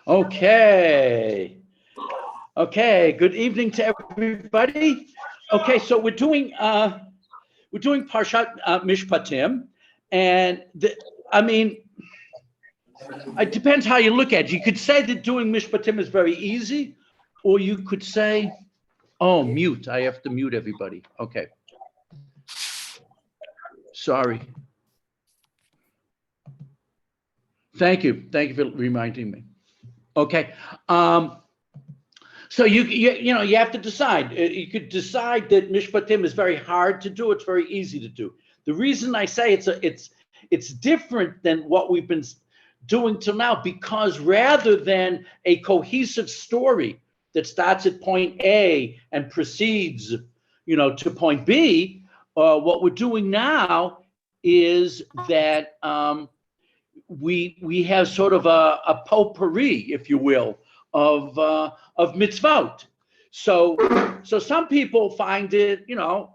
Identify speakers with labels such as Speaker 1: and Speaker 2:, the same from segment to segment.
Speaker 1: Okay. Okay. Good evening to everybody. Okay, so we're doing Parshat Mishpatim, and it depends how you look at it. You could say that doing Mishpatim is very easy, or you could say, oh, mute. I have to mute everybody. Okay. Sorry. Thank you. Thank you for reminding me. Okay. So you have to decide. You could decide that Mishpatim is very hard to do. It's very easy to do. The reason I say it's different than what we've been doing till now, because rather than a cohesive story that starts at point A and proceeds, to point B, what we're doing now is that we have sort of a potpourri, if you will, of mitzvot. So some people find it,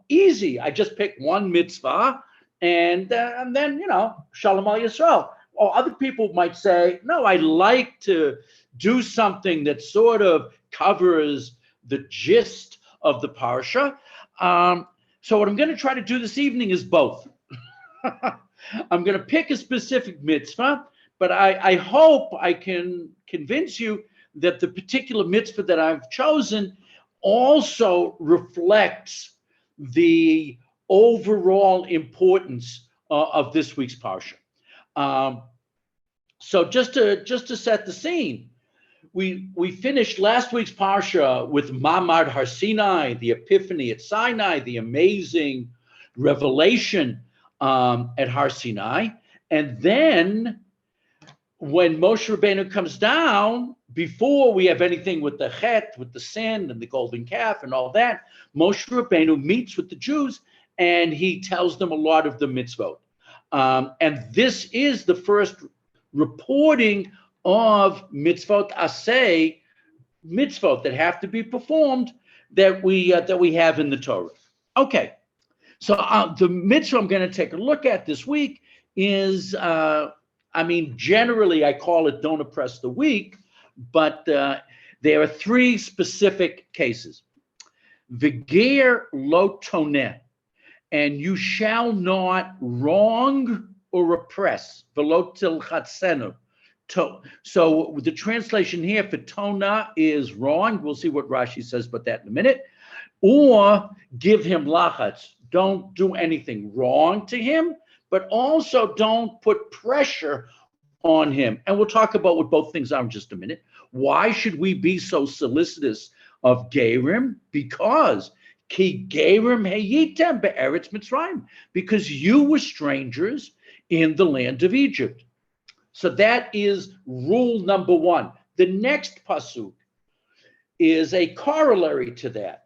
Speaker 1: easy. I just pick one mitzvah and then, Shalom Al Yisrael. Or other people might say, no, I like to do something that sort of covers the gist of the parsha. So what I'm going to try to do this evening is both. I'm going to pick a specific mitzvah, but I hope I can convince you that the particular mitzvah that I've chosen also reflects the overall importance of this week's parsha. So just to set the scene, we finished last week's parsha with Mamad Har Sinai, the Epiphany at Sinai, the amazing revelation at Har Sinai, and then when Moshe Rabbeinu comes down, before we have anything with the chet, with the sin and the golden calf and all that, Moshe Rabbeinu meets with the Jews and he tells them a lot of the mitzvot. And this is the first reporting of mitzvot aseh, mitzvot that have to be performed that we have in the Torah. Okay, so the mitzvah I'm going to take a look at this week is, generally I call it don't oppress the weak, but there are three specific cases. V'ger lo toneh, and you shall not wrong or oppress. V'lo tilchatzenu. So the translation here for tona is wrong. We'll see what Rashi says about that in a minute. Or give him lachatz. Don't do anything wrong to him, but also don't put pressure on him. And we'll talk about what both things are in just a minute. Why should we be so solicitous of Gerim? Because Ki Gerim heyitem be'eretz Mitzrayim, because you were strangers in the land of Egypt. So that is rule number one. The next pasuk is a corollary to that.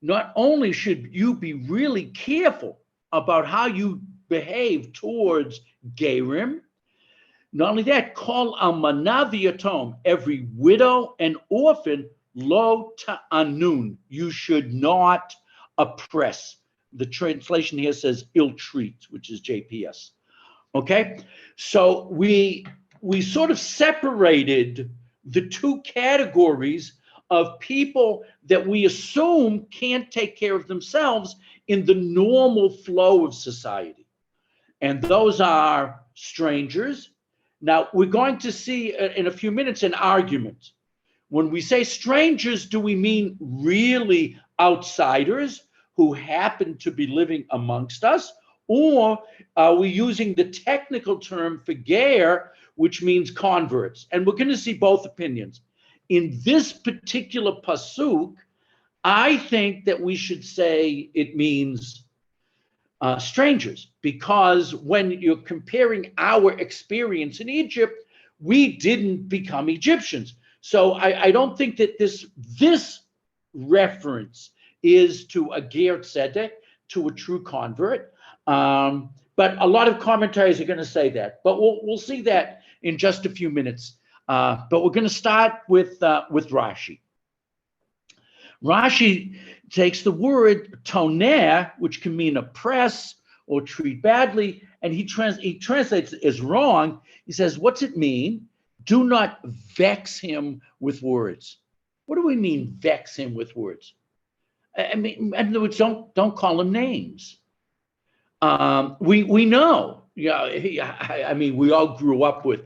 Speaker 1: Not only should you be really careful about how you behave towards Gerim, not only that, kol almana v'yatom, every widow and orphan, lo ta'anun, you should not oppress. The translation here says ill treat, which is JPS. Okay, so we sort of separated the two categories of people that we assume can't take care of themselves in the normal flow of society. And those are strangers. Now, we're going to see in a few minutes an argument. When we say strangers, do we mean really outsiders who happen to be living amongst us? Or are we using the technical term for ger, which means converts? And we're going to see both opinions. In this particular pasuk, I think that we should say it means strangers, because when you're comparing our experience in Egypt, we didn't become Egyptians. So I don't think that this reference is to a ger tzedek, to a true convert. But a lot of commentaries are going to say that. But we'll see that in just a few minutes. But we're going to start with Rashi. Rashi takes the word toneh, which can mean oppress or treat badly. And he translates it as wrong. He says, what's it mean? Do not vex him with words. What do we mean, vex him with words? I mean, in other words, don't call him names. We know, I mean, we all grew up with,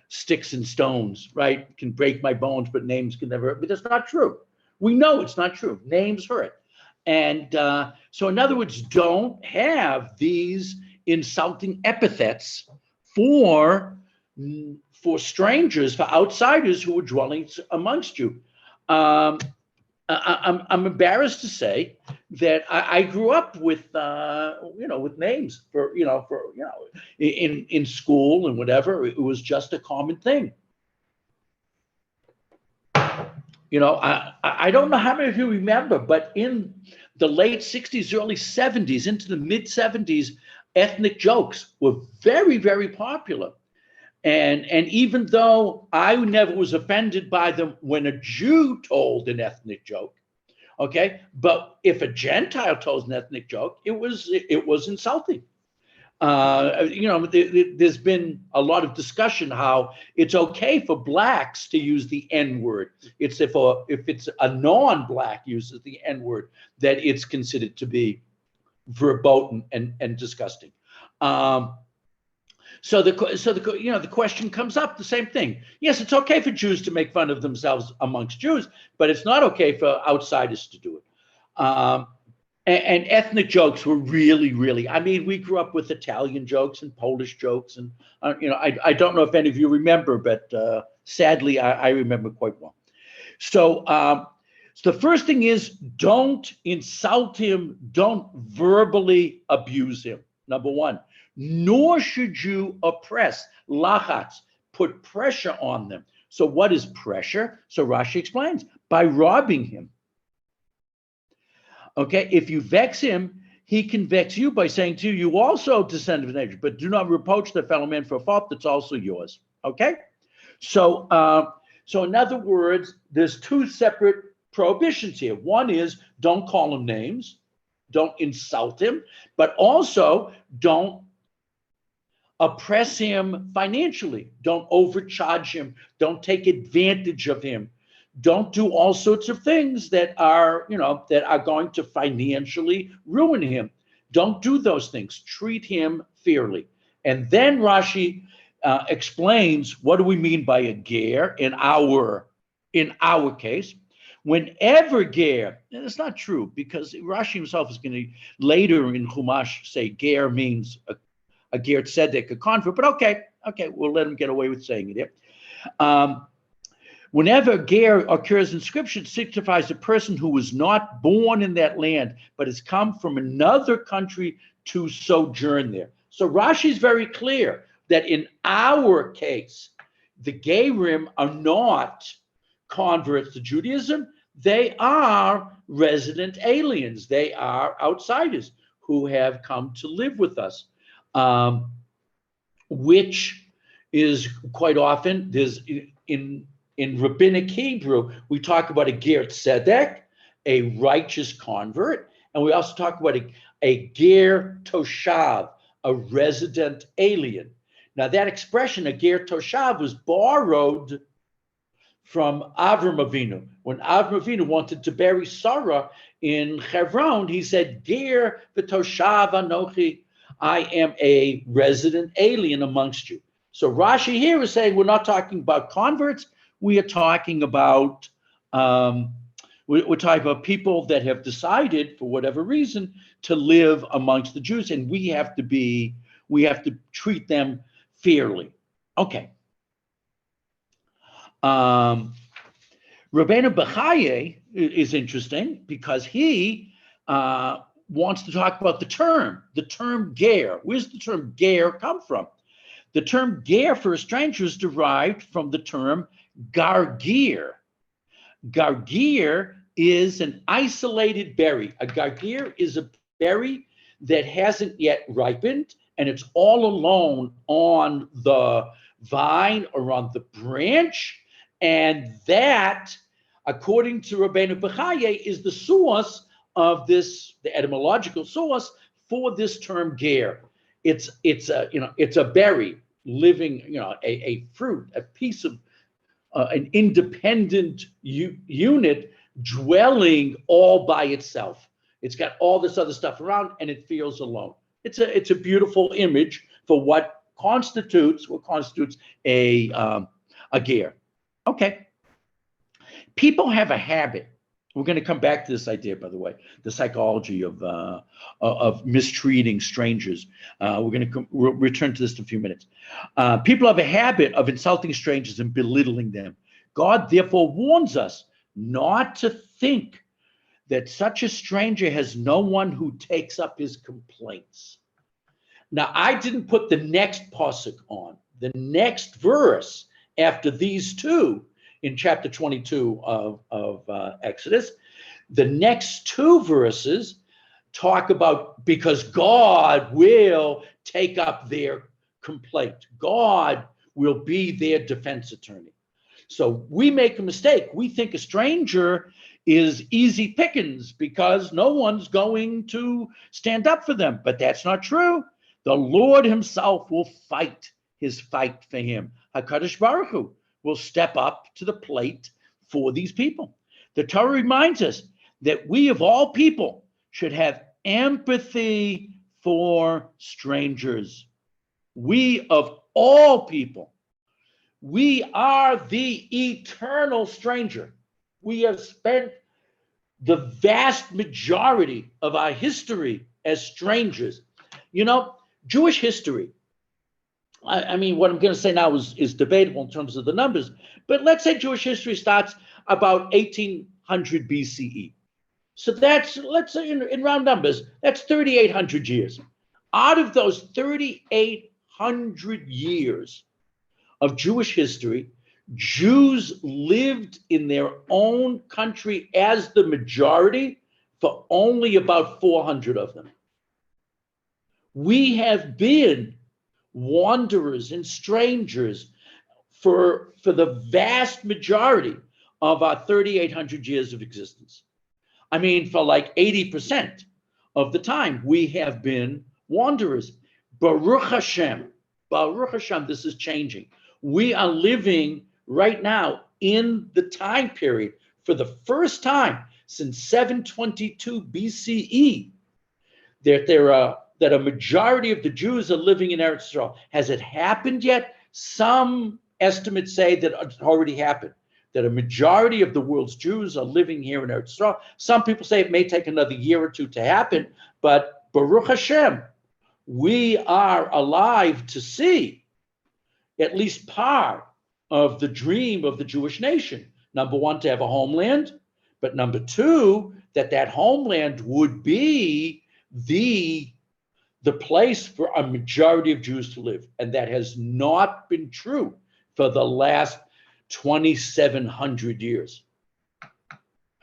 Speaker 1: sticks and stones, right? Can break my bones, but names can never hurt. But that's not true. We know it's not true. Names hurt. And so in other words, don't have these insulting epithets for strangers, for outsiders who are dwelling amongst you. I'm embarrassed to say that I grew up with with names in school and whatever. It was just a common thing. I don't know how many of you remember, but in the late 60s, early 70s, into the mid 70s, ethnic jokes were very, very popular. And even though I never was offended by them when a Jew told an ethnic joke, okay, but if a Gentile told an ethnic joke, it was insulting. There's been a lot of discussion how it's okay for blacks to use the N-word. It's if it's a non-black uses the N-word that it's considered to be verboten and disgusting. So the question comes up, the same thing. Yes, it's okay for Jews to make fun of themselves amongst Jews, but it's not okay for outsiders to do it. And ethnic jokes were really, really, I mean, we grew up with Italian jokes and Polish jokes. And, I don't know if any of you remember, but sadly, I remember quite well. So the first thing is, don't insult him. Don't verbally abuse him, number one. Nor should you oppress, lachatz, put pressure on them. So what is pressure? So Rashi explains, by robbing him. Okay, if you vex him, he can vex you by saying to you, you also descendant of nature, but do not reproach the fellow man for a fault that's also yours. Okay, so in other words, there's two separate prohibitions here. One is don't call him names, don't insult him, but also don't oppress him financially. Don't overcharge him. Don't take advantage of him. Don't do all sorts of things that are going to financially ruin him. Don't do those things. Treat him fairly. And then Rashi explains what do we mean by a ger in our case. Whenever ger, and it's not true because Rashi himself is going to later in Chumash say ger means a ger tzedek, a convert. But okay, we'll let him get away with saying it here. Whenever ger occurs in scripture, it signifies a person who was not born in that land, but has come from another country to sojourn there. So Rashi is very clear that in our case, the gerim are not converts to Judaism. They are resident aliens. They are outsiders who have come to live with us, which is quite often, there's in rabbinic Hebrew, we talk about a ger tzedek, a righteous convert, and we also talk about a ger toshav, a resident alien. Now that expression, a ger toshav, was borrowed from Avram Avinu. When Avram Avinu wanted to bury Sarah in Hebron, he said, ger v'toshav anochi, I am a resident alien amongst you. So Rashi here is saying we're not talking about converts. We are talking about we're talking about people that have decided, for whatever reason, to live amongst the Jews, and we have to treat them fairly. Okay. Rabbeinu Bechaye is interesting because he wants to talk about the term ger. Where's the term ger come from? The term ger for a stranger is derived from the term gargir. Gargir is an isolated berry. A gargir is a berry that hasn't yet ripened, and it's all alone on the vine or on the branch. And that, according to Rabbeinu Bechaye, is the source of this, the etymological source for this term ger. It's a berry, living, a fruit, a piece of an independent unit dwelling all by itself. It's got all this other stuff around, and it feels alone. It's a beautiful image for what constitutes a ger. Okay. People have a habit. We're going to come back to this idea, by the way, the psychology of mistreating strangers. We're going to return to this in a few minutes. People have a habit of insulting strangers and belittling them. God therefore warns us not to think that such a stranger has no one who takes up his complaints. Now, I didn't put the next pasuk on. The next verse after these two in chapter 22 of Exodus, the next two verses talk about because God will take up their complaint. God will be their defense attorney. So we make a mistake. We think a stranger is easy pickings because no one's going to stand up for them. But that's not true. The Lord himself will fight his fight for him. HaKadosh Baruch Hu will step up to the plate for these people. The Torah reminds us that we of all people should have empathy for strangers. We of all people. We are the eternal stranger. We have spent the vast majority of our history as strangers. Jewish history, I mean, what I'm going to say now is debatable in terms of the numbers, but let's say Jewish history starts about 1800 BCE. So that's, let's say in round numbers, that's 3,800 years. Out of those 3,800 years of Jewish history, Jews lived in their own country as the majority for only about 400 of them. We have been wanderers and strangers for the vast majority of our 3,800 years of existence. I mean, for like 80% of the time, we have been wanderers. Baruch Hashem, this is changing. We are living right now in the time period for the first time since 722 BCE that a majority of the Jews are living in Eretz Yisrael. Has it happened yet? Some estimates say that it's already happened, that a majority of the world's Jews are living here in Eretz Yisrael. Some people say it may take another year or two to happen, but Baruch Hashem, we are alive to see at least part of the dream of the Jewish nation. Number one, to have a homeland, but number two, that homeland would be the place for a majority of Jews to live. And that has not been true for the last 2,700 years.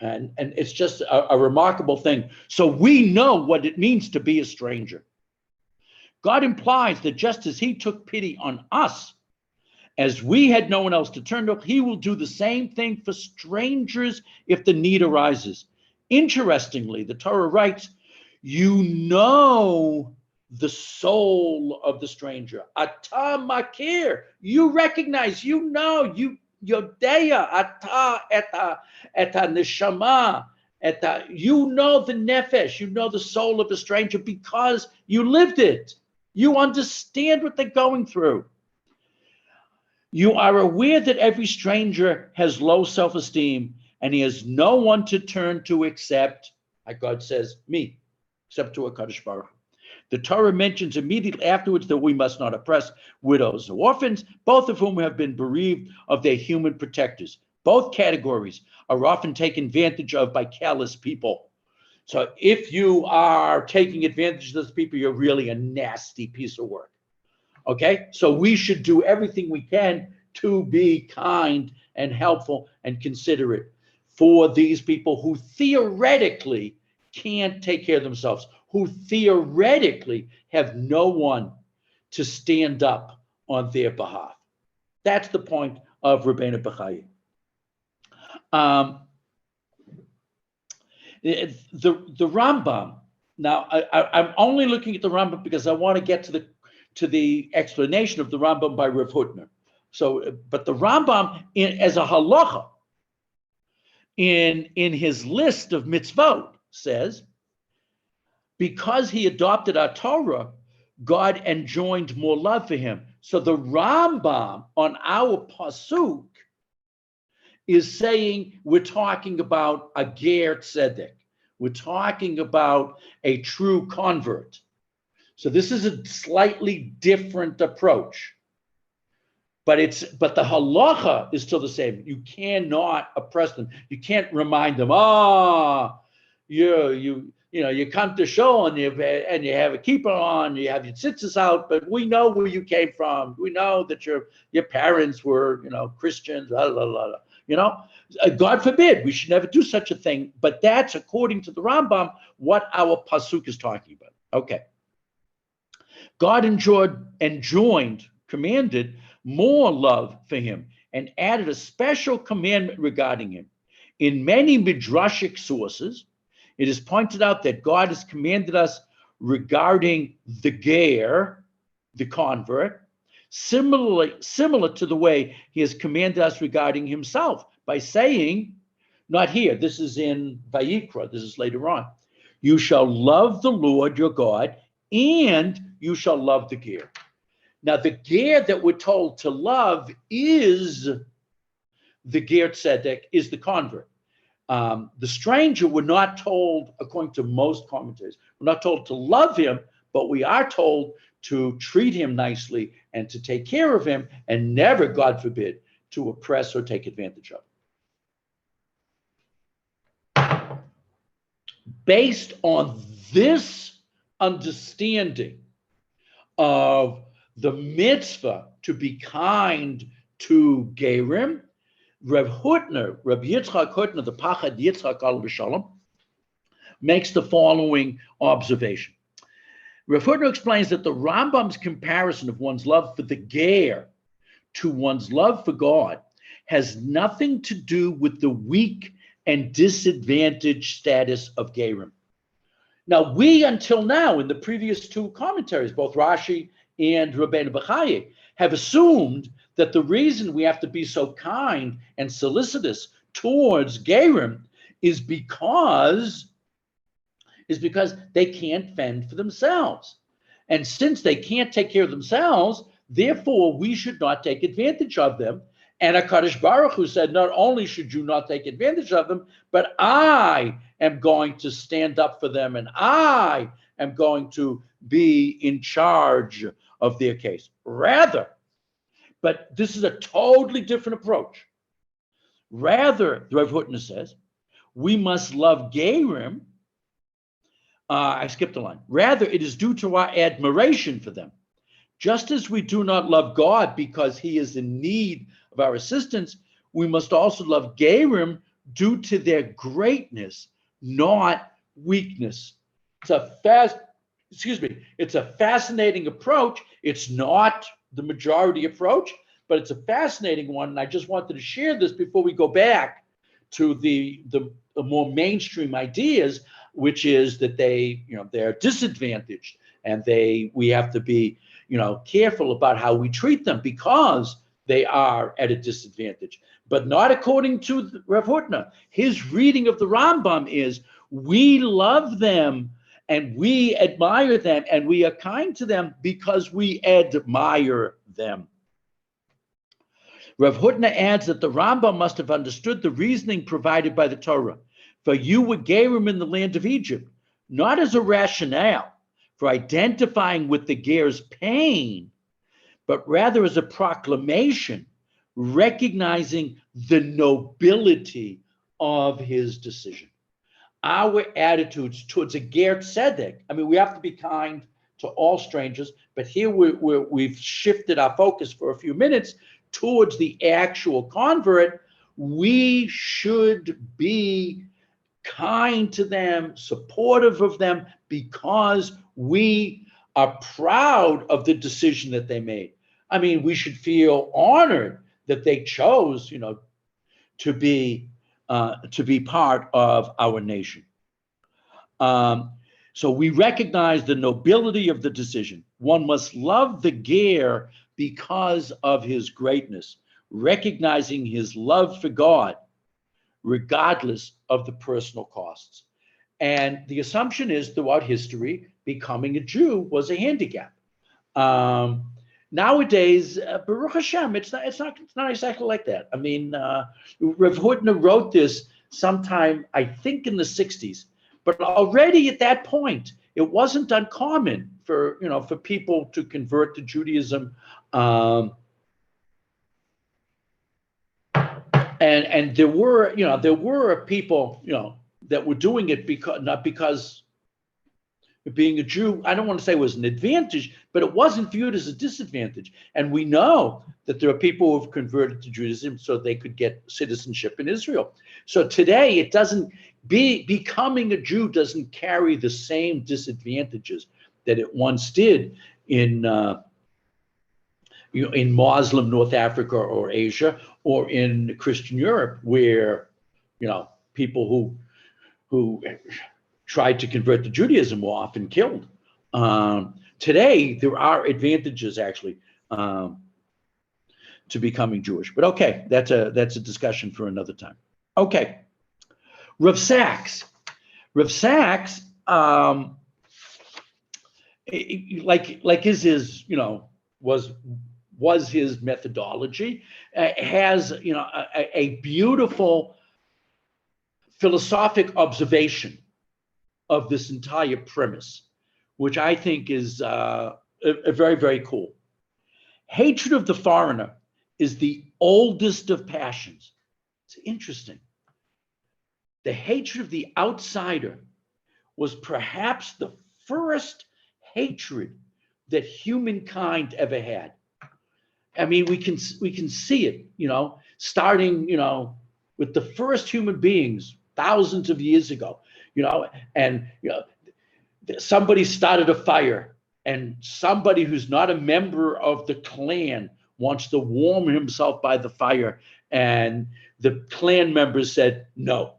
Speaker 1: And it's just a remarkable thing. So we know what it means to be a stranger. God implies that just as he took pity on us, as we had no one else to turn to, he will do the same thing for strangers if the need arises. Interestingly, the Torah writes, you know the soul of the stranger. Ata makir, you recognize, you know, you yodeya, ata eta neshama, you know the nefesh, you know the soul of the stranger because you lived it. You understand what they're going through. You are aware that every stranger has low self-esteem and he has no one to turn to except, like God says, me, except to HaKadosh Baruch Hu. The Torah mentions immediately afterwards that we must not oppress widows or orphans, both of whom have been bereaved of their human protectors. Both categories are often taken advantage of by callous people. So if you are taking advantage of those people, you're really a nasty piece of work. Okay, so we should do everything we can to be kind and helpful and considerate for these people who theoretically can't take care of themselves, who theoretically have no one to stand up on their behalf. That's the point of Rabbeinu Bechaya. The Rambam Now, I'm only looking at the Rambam because I want to get to the explanation of the Rambam by Rav Hutner. So, but the Rambam, as a halacha, in his list of mitzvot, says, because he adopted our Torah, God enjoined more love for him. So the Rambam on our pasuk is saying we're talking about a ger tzedek. We're talking about a true convert. So this is a slightly different approach. But the halacha is still the same. You cannot oppress them. You can't remind them, you come to shul and you have a kippah on, you have your tzitzis out, but we know where you came from. We know that your parents were, Christians, blah, blah, blah, blah. God forbid, we should never do such a thing. But that's, according to the Rambam, what our pasuk is talking about. Okay. God commanded more love for him and added a special commandment regarding him. In many midrashic sources, it is pointed out that God has commanded us regarding the ger, the convert, similar to the way he has commanded us regarding himself by saying, not here, this is in Vayikra, this is later on, you shall love the Lord your God and you shall love the ger. Now, the ger that we're told to love is the ger tzedek, is the convert. The stranger, we're not told, according to most commentators, we're not told to love him, but we are told to treat him nicely and to take care of him and never, God forbid, to oppress or take advantage of him. Based on this understanding of the mitzvah to be kind to gerim, Rabbi Yitzchak Hutner, the Pachad Yitzchak Alav Shalom, makes the following observation. Rabbi Hutner explains that the Rambam's comparison of one's love for the ger to one's love for God has nothing to do with the weak and disadvantaged status of gerim. Now, we until now, in the previous two commentaries, both Rashi and Rabbeinu Bachai, have assumed that the reason we have to be so kind and solicitous towards gerim is because they can't fend for themselves. And since they can't take care of themselves, therefore we should not take advantage of them. And HaKadosh Baruch Hu said, not only should you not take advantage of them, but I am going to stand up for them and I am going to be in charge of their case. Rather, but this is a totally different approach. Rather, the Rav Hutner says, we must love gerim. I skipped a line. Rather, it is due to our admiration for them. Just as we do not love God because he is in need of our assistance, we must also love gerim due to their greatness, not weakness. It's a fascinating approach. It's not the majority approach, but it's a fascinating one. And I just wanted to share this before we go back to the more mainstream ideas, which is that they're disadvantaged and we have to be, careful about how we treat them because they are at a disadvantage. But not according to Rav Hutner. His reading of the Rambam is we love them and we admire them and we are kind to them because we admire them. Rav Hutner adds that the Rambam must have understood the reasoning provided by the Torah. For you were gerim in the land of Egypt, not as a rationale for identifying with the ger's pain, but rather as a proclamation recognizing the nobility of his decision. Our attitudes towards a ger tzedek, we have to be kind to all strangers, but here we've shifted our focus for a few minutes towards the actual convert. We should be kind to them, supportive of them, because we are proud of the decision that they made. We should feel honored that they chose, to be part of our nation. So we recognize the nobility of the decision. One must love the ger because of his greatness, recognizing his love for God, regardless of the personal costs. And the assumption is throughout history, becoming a Jew was a handicap. Nowadays, Baruch Hashem, it's not exactly like that. I mean, Rav Hutner wrote this sometime, I think, in the 60s. But already at that point, it wasn't uncommon for people to convert to Judaism, and there were people that were doing it because being a Jew, I don't want to say was an advantage, but it wasn't viewed as a disadvantage. And we know that there are people who have converted to Judaism so they could get citizenship in Israel. So today, becoming a Jew doesn't carry the same disadvantages that it once did in Muslim North Africa or Asia, or in Christian Europe, where people who tried to convert to Judaism were often killed. Today, there are advantages actually to becoming Jewish. But okay, that's a discussion for another time. Okay, Rav Sachs. Rav Sachs, like his was his methodology, has a beautiful philosophic observation of this entire premise, which I think is a very, very cool. Hatred of the foreigner is the oldest of passions. It's interesting. The hatred of the outsider was perhaps the first hatred that humankind ever had. I mean, we can see it, starting, with the first human beings thousands of years ago. Somebody started a fire, and somebody who's not a member of the clan wants to warm himself by the fire, and the clan members said no.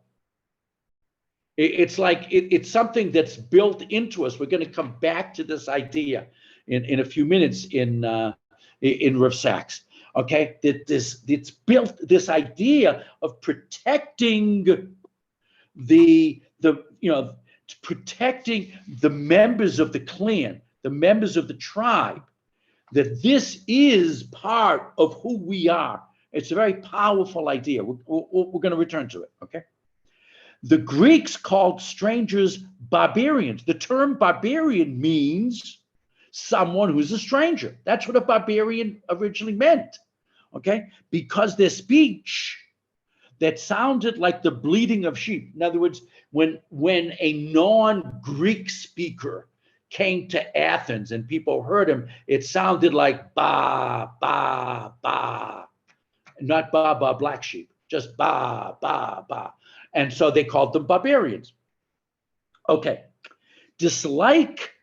Speaker 1: It's like it's something that's built into us. We're going to come back to this idea in a few minutes in Rav Sachs. Okay, it's built, this idea of protecting protecting the members of the clan, the members of the tribe, that this is part of who we are. It's a very powerful idea. We're going to return to it, okay? The Greeks called strangers barbarians. The term barbarian means someone who's a stranger. That's what a barbarian originally meant, okay? Because their speech that sounded like the bleating of sheep. In other words, when a non-Greek speaker came to Athens and people heard him, it sounded like ba, ba, ba. Not ba, ba, black sheep, just ba, ba, ba. And so they called them barbarians. Okay. Dislike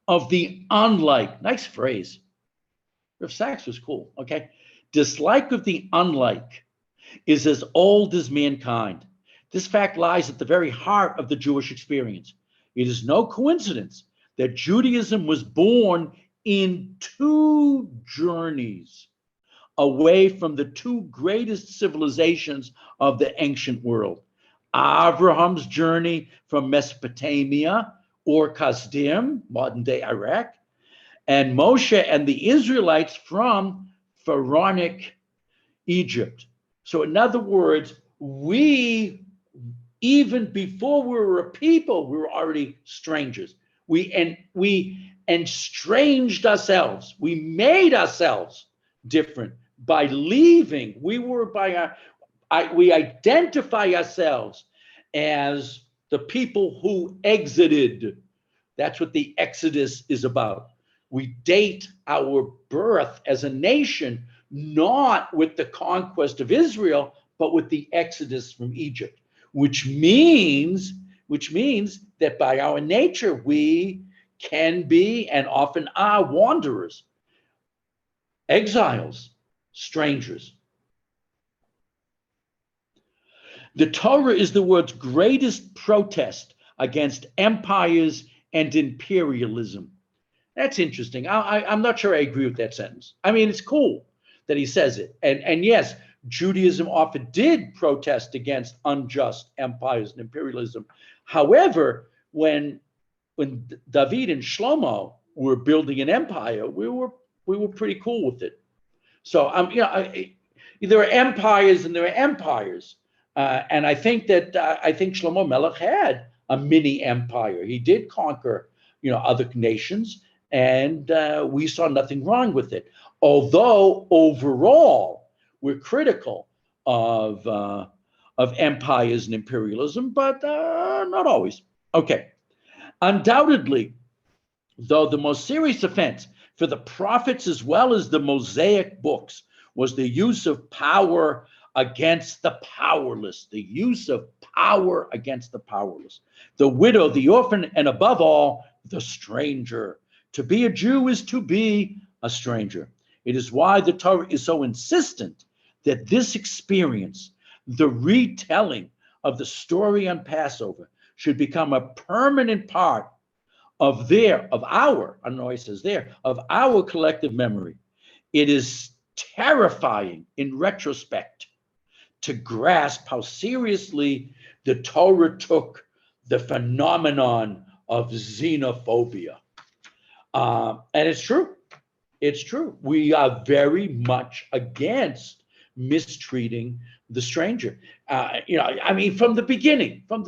Speaker 1: of the unlike. Nice phrase. Rav Sachs was cool, okay? Dislike of the unlike is as old as mankind. This fact lies at the very heart of the Jewish experience. It is no coincidence that Judaism was born in two journeys away from the two greatest civilizations of the ancient world. Abraham's journey from Mesopotamia, or Kasdim, modern-day Iraq, and Moshe and the Israelites from pharaonic Egypt. So in other words, we, even before we were a people, we were already strangers. We estranged ourselves. We made ourselves different by leaving. We identify ourselves as the people who exited. That's what the Exodus is about. We date our birth as a nation not with the conquest of Israel, but with the Exodus from Egypt, which means that by our nature, we can be and often are wanderers, exiles, strangers. The Torah is the world's greatest protest against empires and imperialism. That's interesting. I'm not sure I agree with that sentence. I mean, it's cool that he says it. And yes, Judaism often did protest against unjust empires and imperialism. However, when David and Shlomo were building an empire, we were pretty cool with it. So there are empires and there are empires, and I think Shlomo Melech had a mini empire. He did conquer other nations, and we saw nothing wrong with it. Although overall we're critical of empires and imperialism, but not always. Okay. Undoubtedly, though, the most serious offense for the prophets as well as the Mosaic books was the use of power against the powerless, the use of power against the powerless, the widow, the orphan, and above all, the stranger. To be a Jew is to be a stranger. It is why the Torah is so insistent that this experience, the retelling of the story on Passover, should become a permanent part of our collective memory. It is terrifying in retrospect to grasp how seriously the Torah took the phenomenon of xenophobia. And it's true. It's true. We are very much against mistreating the stranger. From the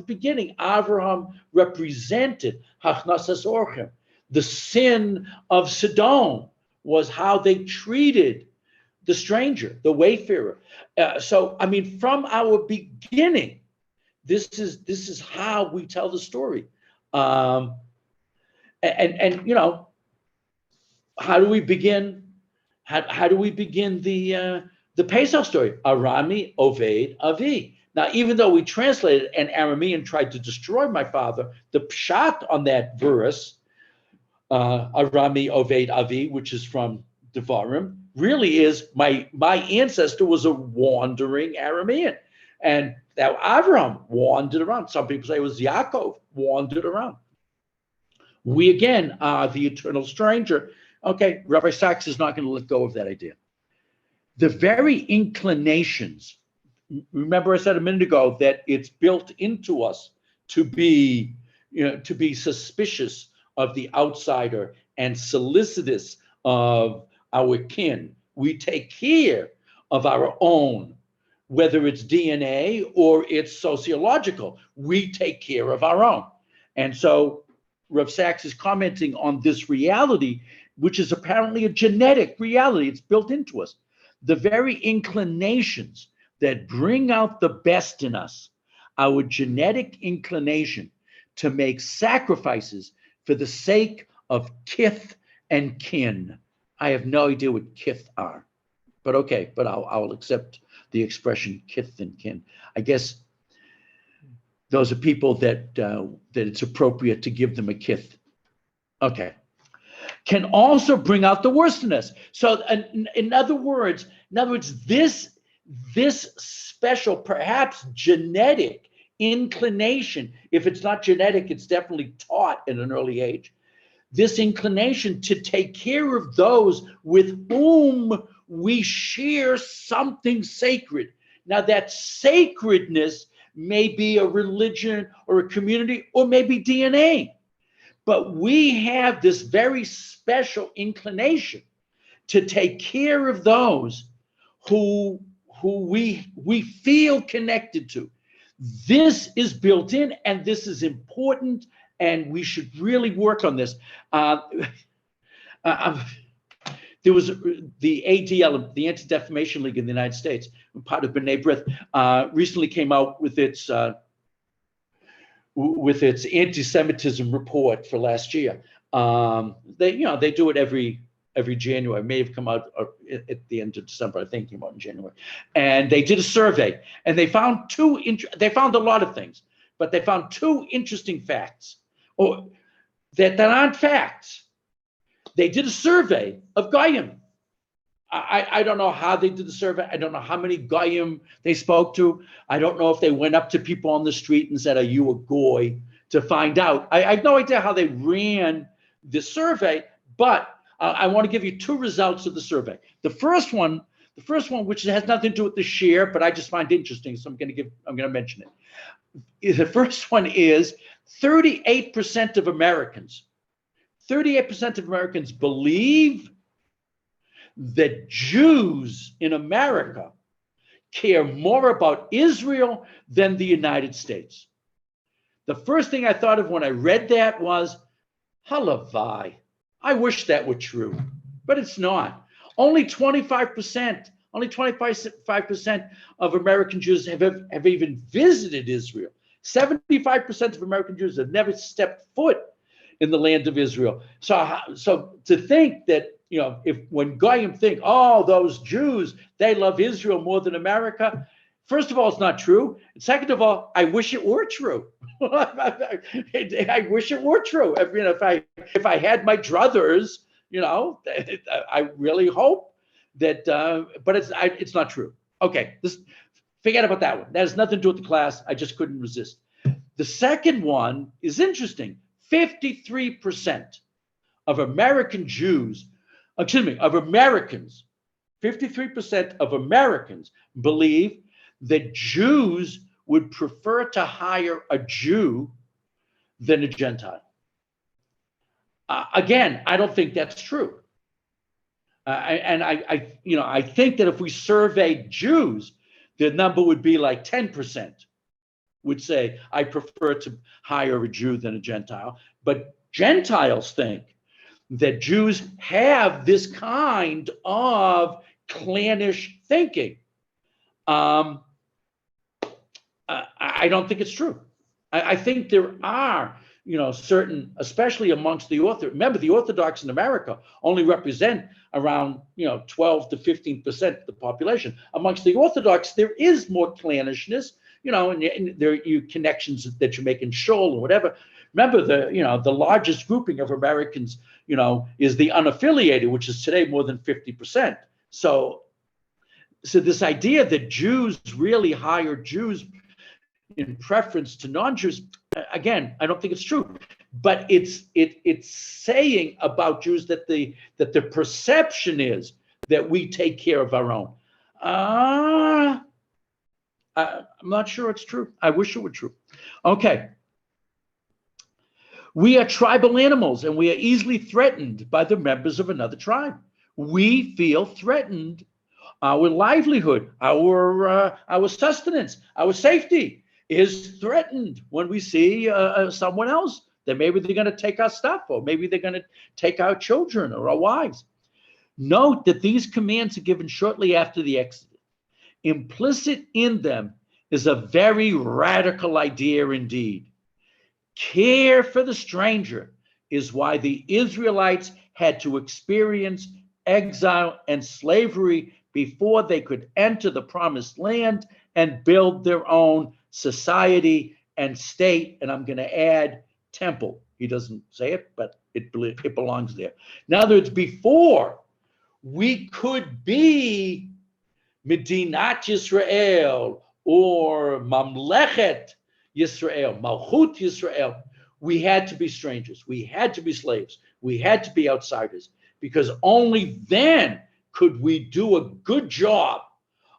Speaker 1: beginning, Abraham represented Hachnasas Orchem. The sin of Sodom was how they treated the stranger, the wayfarer. From our beginning, this is how we tell the story. How do we begin? How do we begin the Pesach story? Arami Oved Avi. Now, even though we translated an Aramean tried to destroy my father, the pshat on that verse, Arami Oved Avi, which is from Devarim, really is my ancestor was a wandering Aramean, and that Avram wandered around. Some people say it was Yaakov wandered around. We again are the eternal stranger. Okay, Rabbi Sachs is not going to let go of that idea. The very inclinations, remember I said a minute ago that it's built into us to be suspicious of the outsider and solicitous of our kin. We take care of our own, whether it's DNA or it's sociological. We take care of our own. And so Rav Sachs is commenting on this reality, which is apparently a genetic reality. It's built into us. The very inclinations that bring out the best in us, our genetic inclination to make sacrifices for the sake of kith and kin. I have no idea what kith are, but okay, but I'll accept the expression kith and kin. I guess those are people that it's appropriate to give them a kith. Okay. Can also bring out the worst in us. So in other words, this special, perhaps genetic inclination, if it's not genetic, it's definitely taught at an early age, this inclination to take care of those with whom we share something sacred. Now that sacredness may be a religion or a community or maybe DNA. But we have this very special inclination to take care of those who we feel connected to. This is built in, and this is important, and we should really work on this. There was the ADL, the Anti-Defamation League in the United States, part of B'nai B'rith, recently came out with its anti-Semitism report for last year. They do it every January. It may have come out at the end of December. I think it came out in January. And they did a survey, and they found they found a lot of things, but they found two interesting facts, or that aren't facts. They did a survey of Goyim. I don't know how they did the survey. I don't know how many Goyim they spoke to. I don't know if they went up to people on the street and said, "Are you a Goy?" to find out. I have no idea how they ran this survey, but I want to give you two results of the survey. The first one, which has nothing to do with the share, but I just find interesting, so I'm going to mention it. The first one is 38% of Americans. 38% of Americans believe that Jews in America care more about Israel than the United States. The first thing I thought of when I read that was, halavai. I wish that were true, but it's not. Only 25% of American Jews have even visited Israel. 75% of American Jews have never stepped foot in the land of Israel. So to think that, if when Goyim think, oh, those Jews, they love Israel more than America. First of all, it's not true. And second of all, I wish it were true. I wish it were true. If I had my druthers, I really hope that, but it's not true. Okay, forget about that one. That has nothing to do with the class. I just couldn't resist. The second one is interesting. 53% of Americans, 53% of Americans believe that Jews would prefer to hire a Jew than a Gentile. Again, I don't think that's true. I think that if we surveyed Jews, the number would be like 10% would say, I prefer to hire a Jew than a Gentile. But Gentiles think that Jews have this kind of clannish thinking. I don't think it's true. I think there are, certain, especially amongst the Orthodox. Remember, the Orthodox in America only represent around, 12 to 15% of the population. Amongst the Orthodox, there is more clannishness, and there are connections that you make in shul or whatever. Remember, the largest grouping of Americans, is the unaffiliated, which is today more than 50%. So this idea that Jews really hire Jews in preference to non-Jews, again, I don't think it's true. But it's saying about Jews that the perception is that we take care of our own. I'm not sure it's true. I wish it were true. Okay. We are tribal animals, and we are easily threatened by the members of another tribe. We feel threatened. Our livelihood, our sustenance, our safety is threatened when we see someone else. That maybe they're going to take our stuff, or maybe they're going to take our children or our wives. Note that these commands are given shortly after the Exodus. Implicit in them is a very radical idea indeed. Care for the stranger is why the Israelites had to experience exile and slavery before they could enter the promised land and build their own society and state. And I'm going to add temple. He doesn't say it, but it belongs there. In other words, before we could be Medinat Yisrael or Mamlechet Yisrael, Malchut Yisrael, we had to be strangers. We had to be slaves. We had to be outsiders, because only then could we do a good job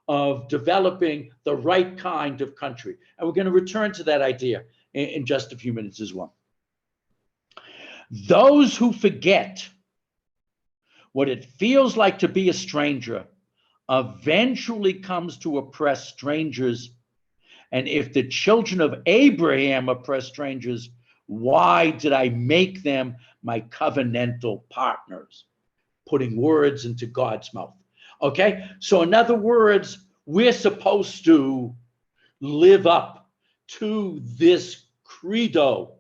Speaker 1: of developing the right kind of country. And we're going to return to that idea in just a few minutes as well. Those who forget what it feels like to be a stranger eventually comes to oppress strangers. And if the children of Abraham oppress strangers, why did I make them my covenantal partners? Putting words into God's mouth. Okay, so in other words, we're supposed to live up to this credo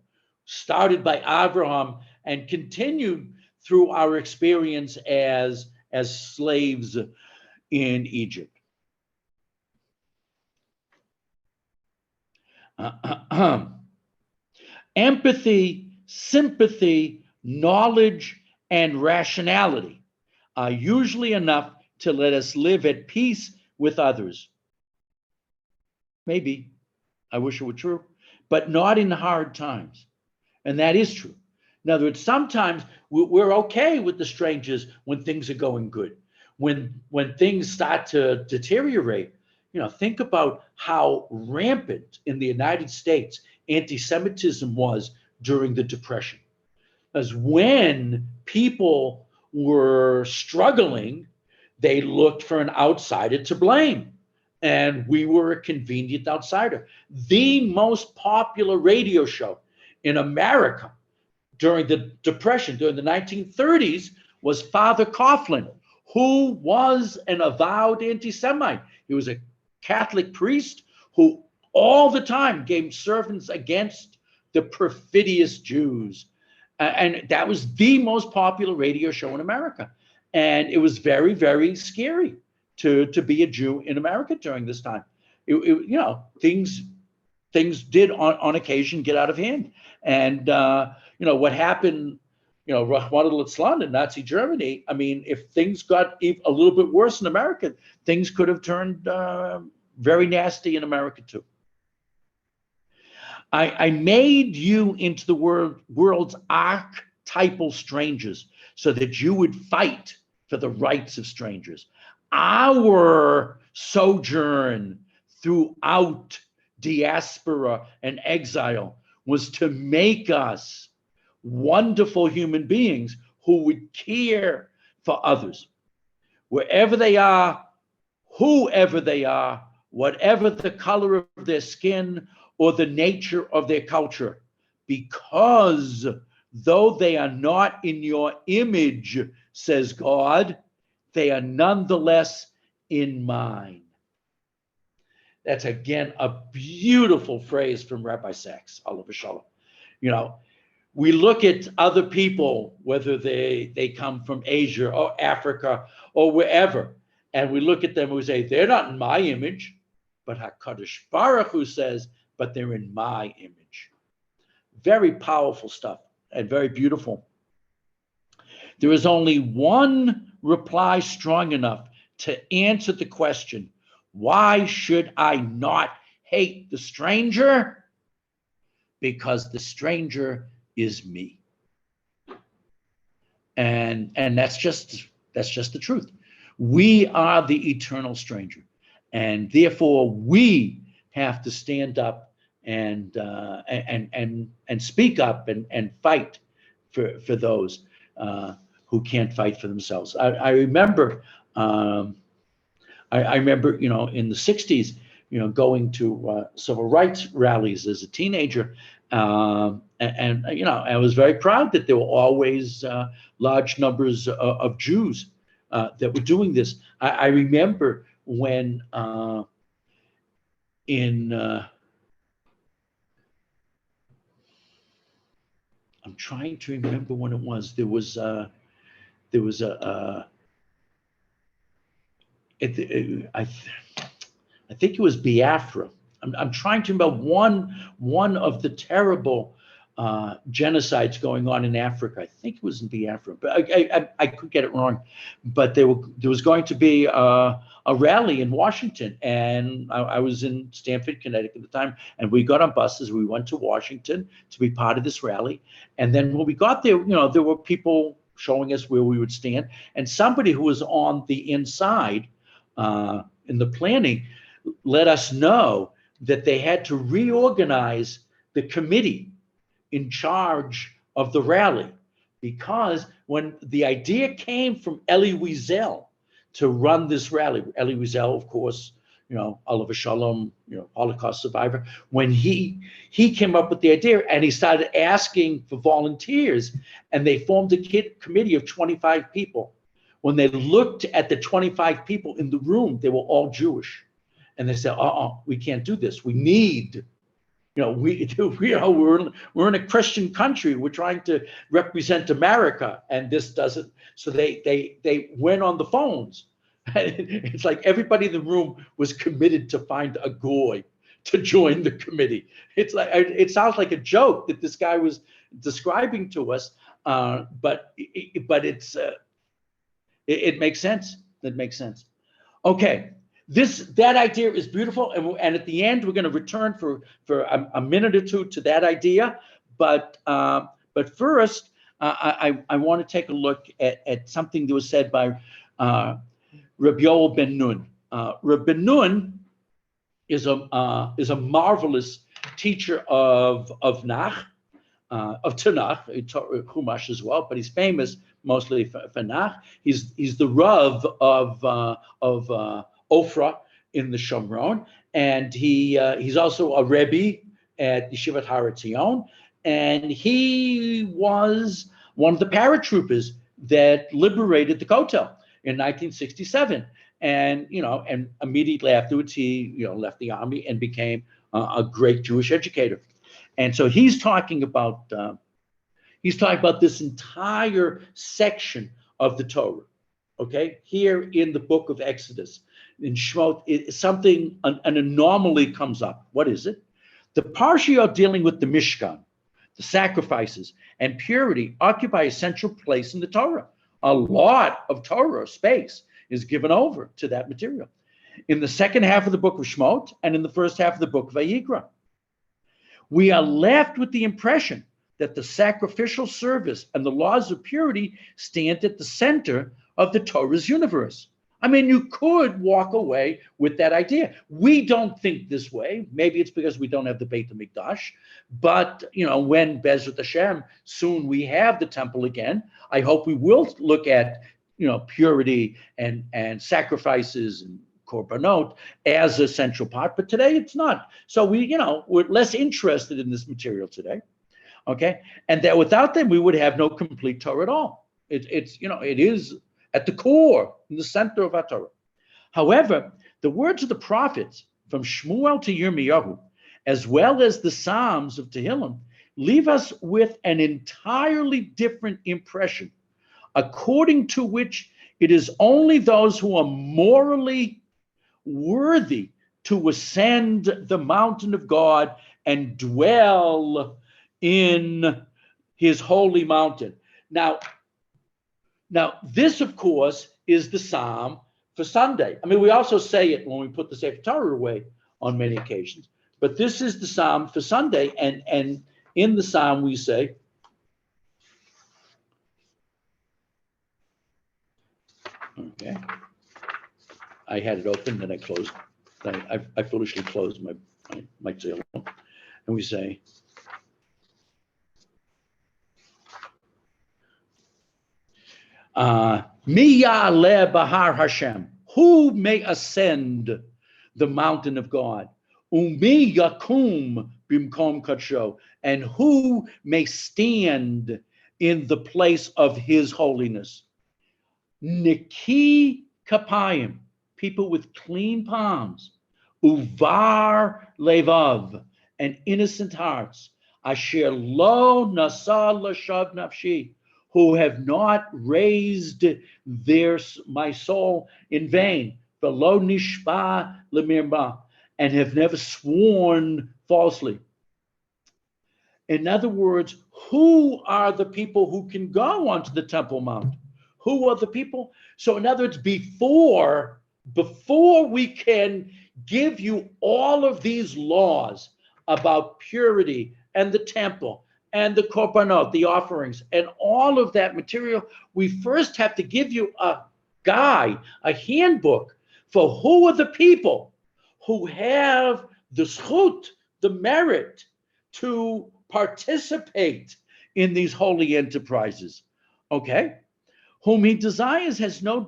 Speaker 1: started by Abraham and continued through our experience as slaves in Egypt. Empathy, sympathy, knowledge, and rationality are usually enough to let us live at peace with others. Maybe, I wish it were true, but not in hard times. And that is true. In other words, sometimes we're okay with the strangers when things are going good. When things start to deteriorate, think about how rampant in the United States anti-Semitism was during the Depression. As when people were struggling, they looked for an outsider to blame. And we were a convenient outsider. The most popular radio show in America during the Depression, during the 1930s, was Father Coughlin, who was an avowed anti-Semite. He was a Catholic priest who all the time gave sermons against the perfidious Jews. And that was the most popular radio show in America. And it was very, very scary to be a Jew in America during this time. Things did on occasion get out of hand. And, what happened, Rahman al-Islam in Nazi Germany, I mean, if things got a little bit worse in America, things could have turned very nasty in America too. I made you into the world's archetypal strangers so that you would fight for the rights of strangers. Our sojourn throughout diaspora and exile was to make us wonderful human beings who would care for others, wherever they are, whoever they are, whatever the color of their skin or the nature of their culture, because though they are not in your image, says God, they are nonetheless in mine. That's again a beautiful phrase from Rabbi Sachs, Oliver Shalom. We look at other people, whether they come from Asia or Africa or wherever, and we look at them and we say, they're not in my image, but HaKadosh Baruch Hu says, but they're in my image. Very powerful stuff and very beautiful. There is only one reply strong enough to answer the question, why should I not hate the stranger? Because the stranger is me. And that's just the truth. We are the eternal stranger. And therefore we have to stand up and speak up and fight for those who can't fight for themselves. I remember, in the 60s, going to civil rights rallies as a teenager, and I was very proud that there were always large numbers of Jews that were doing this. I remember when I'm trying to remember when it was. There was I think it was Biafra. I'm trying to remember one of the terrible genocides going on in Africa. I think it was in Biafra, but I could get it wrong. But there was going to be a rally in Washington, and I was in Stamford, Connecticut at the time, and we got on buses. We went to Washington to be part of this rally, and then when we got there, there were people showing us where we would stand, and somebody who was on the inside in the planning let us know that they had to reorganize the committee in charge of the rally, because when the idea came from Elie Wiesel to run this rally, Elie Wiesel, of course, Oliver Shalom, Holocaust survivor, when he came up with the idea and he started asking for volunteers, and they formed a committee of 25 people. When they looked at the 25 people in the room, they were all Jewish. And they said, we can't do this. We need, we're in a Christian country. We're trying to represent America, and this doesn't. So they went on the phones. It's like everybody in the room was committed to find a goy to join the committee. It's like, it sounds like a joke that this guy was describing to us, but it's it makes sense. It makes sense. Okay. That idea is beautiful, and at the end we're going to return for a minute or two to that idea. But first, I want to take a look at something that was said by Rabbi Yoel ben Nun. Rabbi ben Nun is a marvelous teacher of Tanakh, Chumash as well, but he's famous mostly for Tanakh. He's the Rav of Ofra in the Shomron, and he's also a Rebbe at Yeshivat Har Etzion, and he was one of the paratroopers that liberated the Kotel in 1967. And immediately afterwards, he left the army and became a great Jewish educator. And so he's talking about this entire section of the Torah. Okay, here in the book of Exodus, in Shmot, an anomaly comes up. What is it? The parsha dealing with the Mishkan, the sacrifices, and purity occupy a central place in the Torah. A lot of Torah space is given over to that material in the second half of the book of Shmot and in the first half of the book of Vayikra. We are left with the impression that the sacrificial service and the laws of purity stand at the center of the Torah's universe. I mean, you could walk away with that idea. We don't think this way. Maybe it's because we don't have the Beit HaMikdash. But, when Bezrat Hashem, soon we have the temple again, I hope we will look at, purity and sacrifices and korbanot as a central part. But today it's not. So we're less interested in this material today. Okay. And that without them, we would have no complete Torah at all. It is at the core, in the center of our Torah. However, the words of the prophets from Shmuel to Yirmiyahu, as well as the Psalms of Tehillim, leave us with an entirely different impression, according to which it is only those who are morally worthy to ascend the mountain of God and dwell in his holy mountain. Now, this, of course, is the Psalm for Sunday. I mean, we also say it when we put the Sefer Torah away on many occasions. But this is the Psalm for Sunday. And in the Psalm, we say, okay, I had it open, and I closed. I foolishly closed my Tehillim. And we say, Mi ya'aleh bahar Hashem, who may ascend the mountain of God? Umi yakum bimkom kadsho, and who may stand in the place of his holiness? Niki kapayim, people with clean palms, uvar levav, and innocent hearts, asher lo nasa lashav nafshi, who have not raised my soul in vain, velo nishba lemirma, and have never sworn falsely. In other words, who are the people who can go onto the Temple Mount? Who are the people? So in other words, before we can give you all of these laws about purity and the temple and the korbanot, the offerings, and all of that material, we first have to give you a guide, a handbook for who are the people who have the zchut, the merit to participate in these holy enterprises. Okay? Whom he desires has no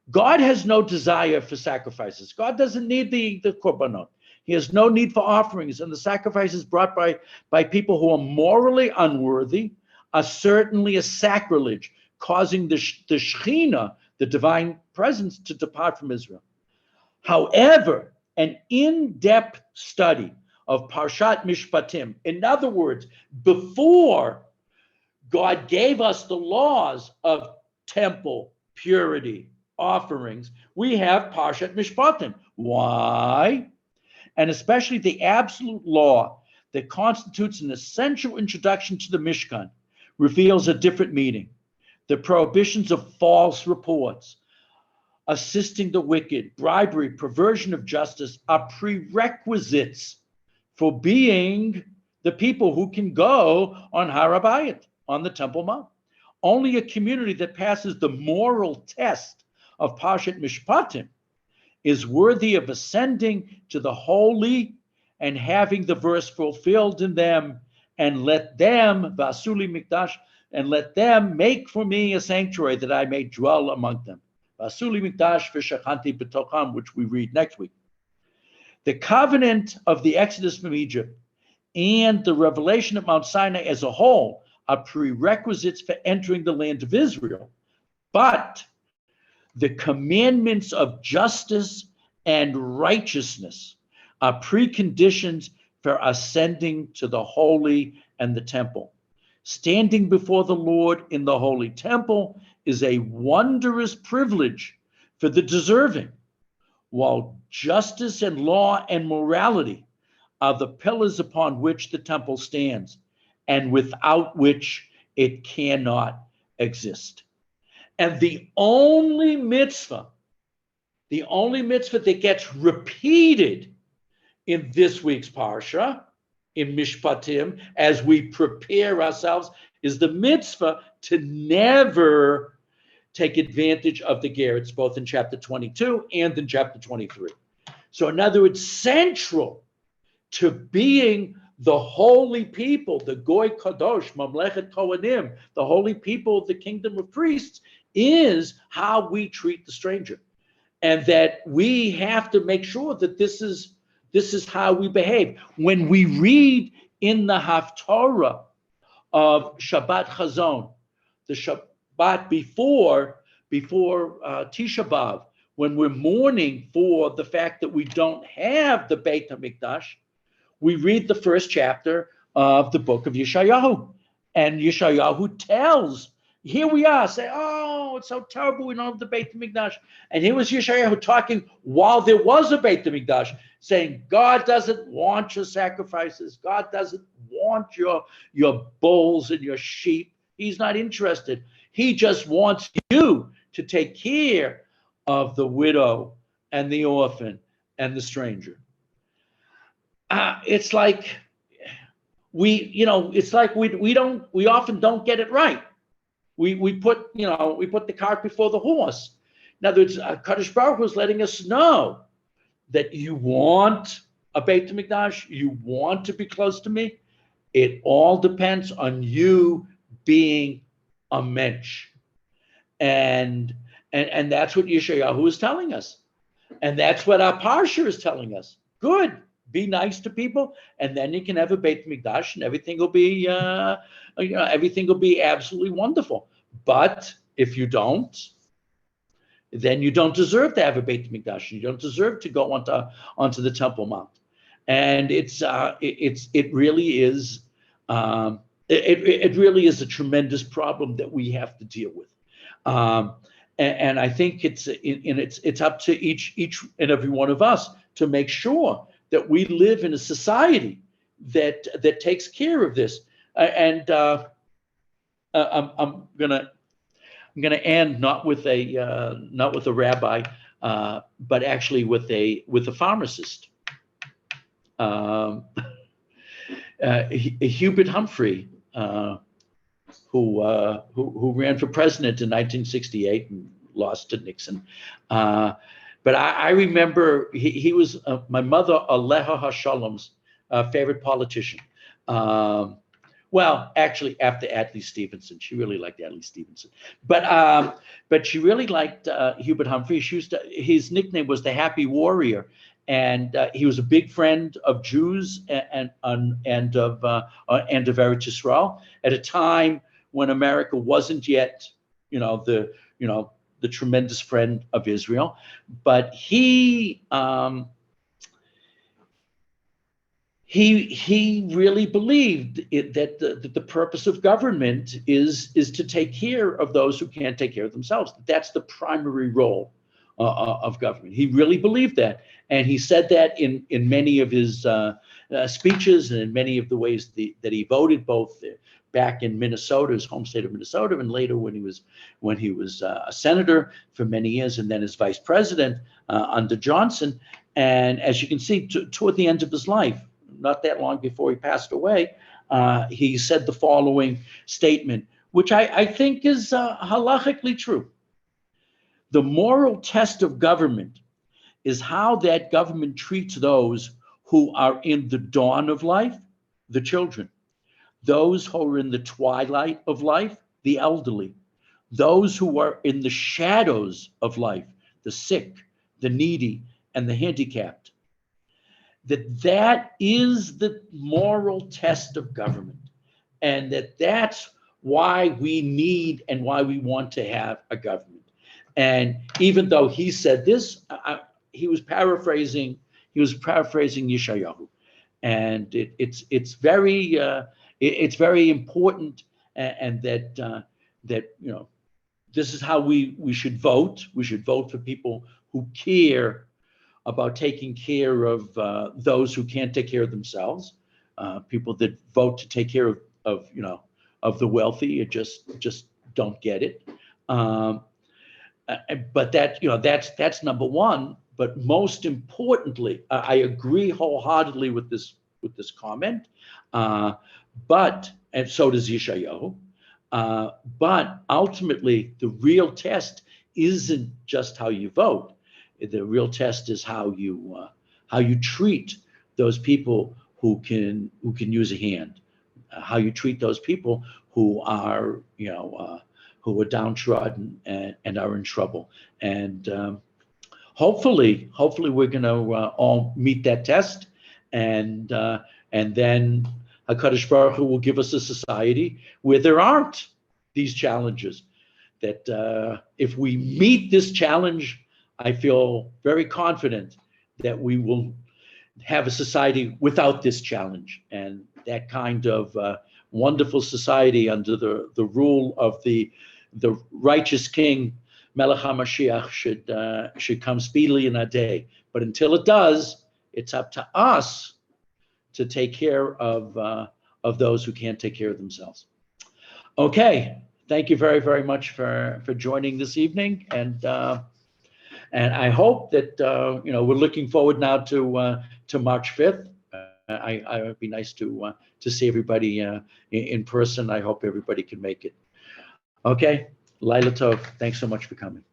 Speaker 1: God has no desire for sacrifices. God doesn't need the korbanot. He has no need for offerings, and the sacrifices brought by people who are morally unworthy are certainly a sacrilege, causing the Shekhinah, the divine presence, to depart from Israel. However, an in-depth study of Parshat Mishpatim, in other words, before God gave us the laws of temple, purity, offerings, we have Parshat Mishpatim. Why? And especially the absolute law that constitutes an essential introduction to the Mishkan reveals a different meaning. The prohibitions of false reports, assisting the wicked, bribery, perversion of justice are prerequisites for being the people who can go on Har HaBayit, on the Temple Mount. Only a community that passes the moral test of Parshat Mishpatim is worthy of ascending to the holy and having the verse fulfilled in them, and let them, Vasuli Mikdash, and let them make for me a sanctuary that I may dwell among them. Vasuli Mikdash v'shachanti b'tocham, which we read next week. The covenant of the Exodus from Egypt and the revelation at Mount Sinai as a whole are prerequisites for entering the land of Israel. But the commandments of justice and righteousness are preconditions for ascending to the holy and the temple. Standing before the Lord in the holy temple is a wondrous privilege for the deserving, while justice and law and morality are the pillars upon which the temple stands, and without which it cannot exist. And the only mitzvah that gets repeated in this week's parsha, in Mishpatim, as we prepare ourselves, is the mitzvah to never take advantage of the ger. It's both in chapter 22 and in chapter 23. So in other words, central to being the holy people, the Goy Kadosh, Mamlechet Kohanim, the holy people of the kingdom of priests, is how we treat the stranger. And that we have to make sure that this is how we behave. When we read in the Haftorah of Shabbat Chazon, the Shabbat before Tisha B'Av, when we're mourning for the fact that we don't have the Beit HaMikdash, we read the first chapter of the book of Yeshayahu. And Yeshayahu tells, here we are, say, oh, it's so terrible, we don't have the Beit HaMikdash. And here was Yeshayahu talking while there was a Beit HaMikdash, saying, God doesn't want your sacrifices. God doesn't want your bulls and your sheep. He's not interested. He just wants you to take care of the widow and the orphan and the stranger. It's like we often don't get it right. We put the cart before the horse. In other words, Kadosh Baruch Hu is letting us know that you want a Beit HaMikdash, you want to be close to me. It all depends on you being a mensch. And that's what Yeshayahu is telling us. And that's what our Parsha is telling us. Good. Be nice to people, and then you can have a Beit HaMikdash, and everything will be absolutely wonderful. But if you don't, then you don't deserve to have a Beit HaMikdash. You don't deserve to go onto the Temple Mount. And it really is a tremendous problem that we have to deal with. And I think it's up to each and every one of us to make sure that we live in a society that takes care of this. I'm gonna end not with a rabbi, but actually with a pharmacist. Hubert Humphrey, who ran for president in 1968 and lost to Nixon. But I remember he was my mother, Aleha Hashalom's favorite politician. Well, actually, after Adlai Stevenson, she really liked Adlai Stevenson. But she really liked Hubert Humphrey. His nickname was the Happy Warrior, and he was a big friend of Jews and of Eretz Yisrael at a time when America wasn't yet, the tremendous friend of Israel. But he really believed that the purpose of government is to take care of those who can't take care of themselves. That's the primary role of government. He really believed that, and he said that in many of his speeches and in many of the ways that he voted, both back in Minnesota, his home state of Minnesota, and later when he was a senator for many years, and then as vice president under Johnson. And as you can see, toward the end of his life, not that long before he passed away, he said the following statement, which I think is halachically true. The moral test of government is how that government treats those who are in the dawn of life, the children, those who are in the twilight of life, the elderly, those who are in the shadows of life, the sick, the needy, and the handicapped. That is the moral test of government, and that's why we need and why we want to have a government. And even though he said this, he was paraphrasing Yeshayahu, and it's very important, and that this is how we should vote. We should vote for people who care about taking care of those who can't take care of themselves. People that vote to take care of the wealthy, it just don't get it. But that's number one. But most importantly, I agree wholeheartedly with this comment. But and so does Yeshayahu. But ultimately, the real test isn't just how you vote. The real test is how you treat those people who can use a hand, how you treat those people who are downtrodden and are in trouble. And hopefully we're going to all meet that test, and then HaKadosh Baruch Hu will give us a society where there aren't these challenges. That if we meet this challenge, I feel very confident that we will have a society without this challenge, and that kind of wonderful society under the rule of the righteous King Melech HaMashiach should come speedily in our day. But until it does, it's up to us to take care of those who can't take care of themselves. Okay, thank you very, very much for joining this evening, and I hope that we're looking forward now to March 5th. It would be nice to see everybody in person. I hope everybody can make it. Okay, Laila Tov, thanks so much for coming.